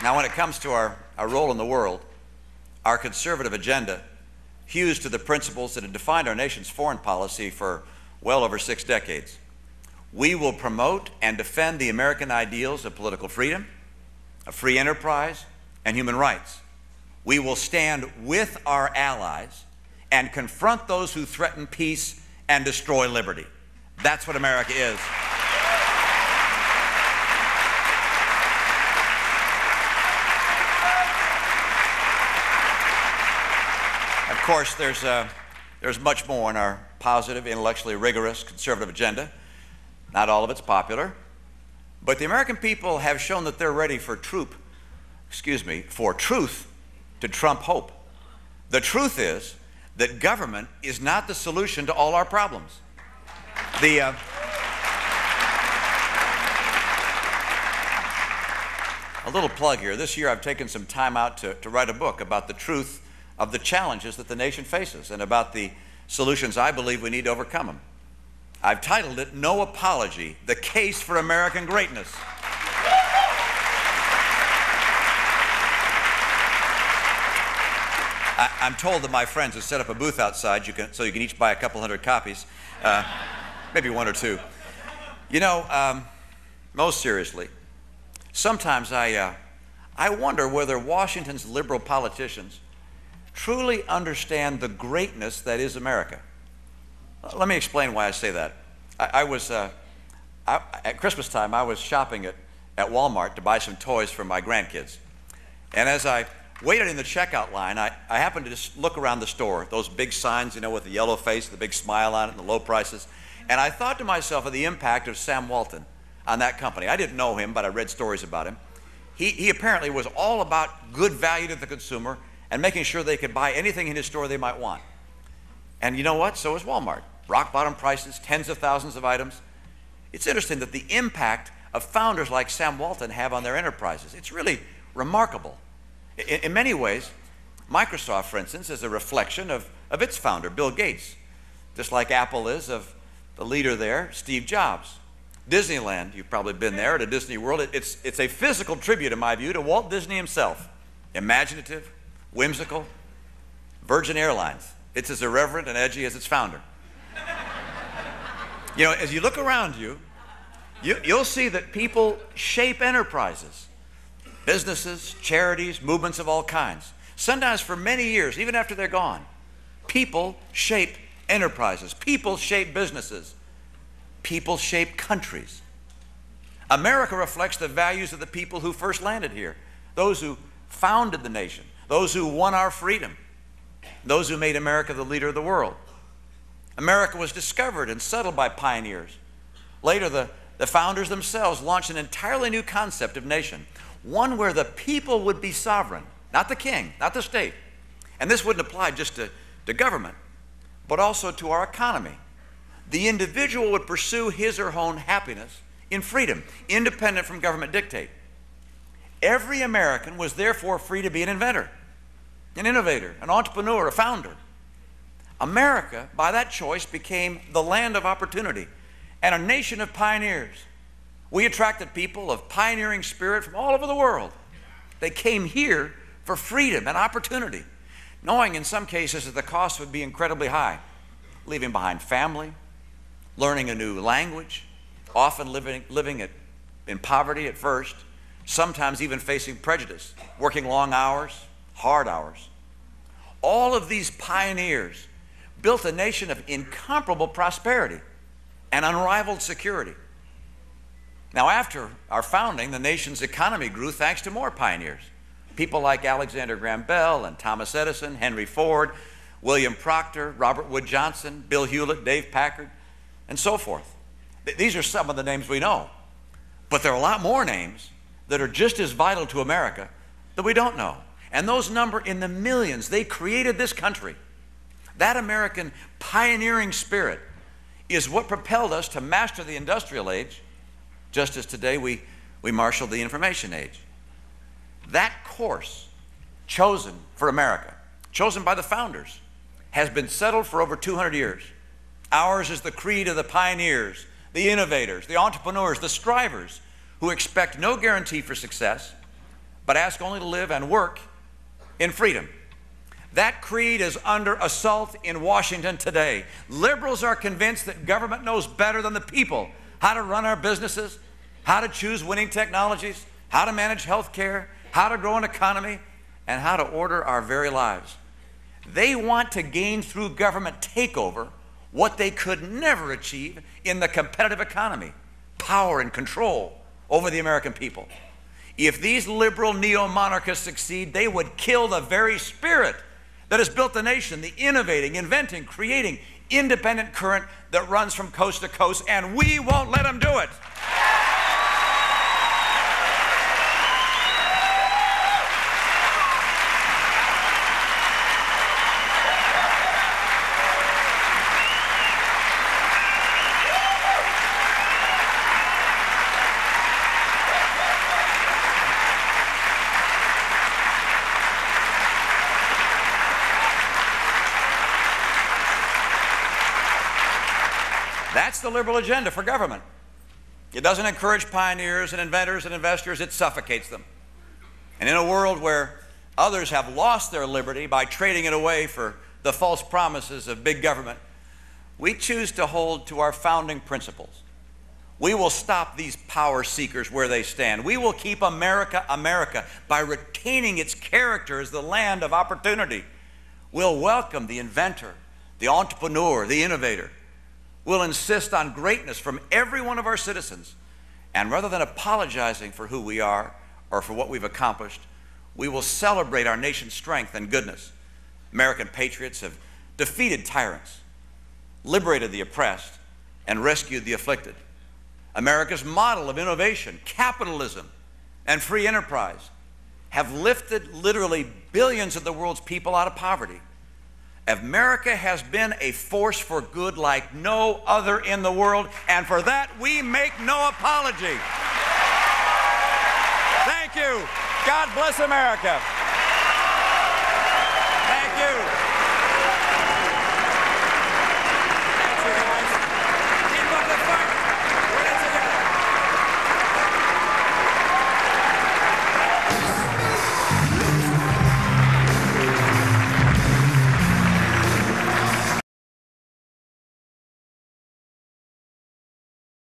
Now, when it comes to our role in the world, our conservative agenda hews to the principles that have defined our nation's foreign policy for well over 6 decades. We will promote and defend the American ideals of political freedom, of free enterprise, and human rights. We will stand with our allies and confront those who threaten peace and destroy liberty. That's what America is. Of course, there's much more in our positive, intellectually rigorous, conservative agenda. Not all of it's popular, but the American people have shown that they're ready for truth to trump hope. The truth is that government is not the solution to all our problems. A little plug here. This year I've taken some time out to write a book about the truth of the challenges that the nation faces and about the solutions I believe we need to overcome them. I've titled it, No Apology, The Case for American Greatness. I'm told that my friends have set up a booth outside so you can each buy a couple hundred copies, maybe 1 or 2. You know, most seriously, sometimes I wonder whether Washington's liberal politicians truly understand the greatness that is America. Let me explain why I say that. At Christmas time, I was shopping at Walmart to buy some toys for my grandkids. And as I waited in the checkout line, I happened to just look around the store, those big signs, you know, with the yellow face, the big smile on it, and the low prices. And I thought to myself of the impact of Sam Walton on that company. I didn't know him, but I read stories about him. He apparently was all about good value to the consumer and making sure they could buy anything in his store they might want. And you know what? So is Walmart. Rock bottom prices, tens of thousands of items. It's interesting that the impact of founders like Sam Walton have on their enterprises. It's really remarkable. In many ways, Microsoft, for instance, is a reflection of its founder, Bill Gates, just like Apple is of the leader there, Steve Jobs. Disneyland, you've probably been there at a Disney World. It's a physical tribute, in my view, to Walt Disney himself. Imaginative, whimsical. Virgin Airlines, it's as irreverent and edgy as its founder. You know, as you look around you'll see that people shape enterprises, businesses, charities, movements of all kinds. Sometimes for many years, even after they're gone, people shape enterprises, people shape businesses, people shape countries. America reflects the values of the people who first landed here, those who founded the nation, those who won our freedom, those who made America the leader of the world. America was discovered and settled by pioneers. Later, the founders themselves launched an entirely new concept of nation, one where the people would be sovereign, not the king, not the state. And this wouldn't apply just to government, but also to our economy. The individual would pursue his or her own happiness in freedom, independent from government dictate. Every American was therefore free to be an inventor, an innovator, an entrepreneur, a founder. America, by that choice, became the land of opportunity and a nation of pioneers. We attracted people of pioneering spirit from all over the world. They came here for freedom and opportunity, knowing in some cases that the cost would be incredibly high, leaving behind family, learning a new language, often living in poverty at first, sometimes even facing prejudice, working long hours, hard hours. All of these pioneers built a nation of incomparable prosperity and unrivaled security. Now, after our founding, the nation's economy grew thanks to more pioneers. People like Alexander Graham Bell and Thomas Edison, Henry Ford, William Proctor, Robert Wood Johnson, Bill Hewlett, Dave Packard, and so forth. These are some of the names we know. But there are a lot more names that are just as vital to America that we don't know. And those number in the millions. They created this country. That American pioneering spirit is what propelled us to master the industrial age, just as today we marshal the information age. That course chosen for America, chosen by the founders, has been settled for over 200 years. Ours is the creed of the pioneers, the innovators, the entrepreneurs, the strivers who expect no guarantee for success, but ask only to live and work in freedom. That creed is under assault in Washington today. Liberals are convinced that government knows better than the people how to run our businesses, how to choose winning technologies, how to manage health care, how to grow an economy, and how to order our very lives. They want to gain through government takeover what they could never achieve in the competitive economy: power and control over the American people. If these liberal neo-monarchists succeed, they would kill the very spirit that has built the nation, the innovating, inventing, creating, independent current that runs from coast to coast, and we won't let them do it. That's the liberal agenda for government. It doesn't encourage pioneers and inventors and investors, it suffocates them. And in a world where others have lost their liberty by trading it away for the false promises of big government, we choose to hold to our founding principles. We will stop these power seekers where they stand. We will keep America, America by retaining its character as the land of opportunity. We'll welcome the inventor, the entrepreneur, the innovator. We'll insist on greatness from every one of our citizens. And rather than apologizing for who we are or for what we've accomplished, we will celebrate our nation's strength and goodness. American patriots have defeated tyrants, liberated the oppressed, and rescued the afflicted. America's model of innovation, capitalism, and free enterprise have lifted literally billions of the world's people out of poverty. America has been a force for good like no other in the world, and for that we make no apology. Thank you. God bless America.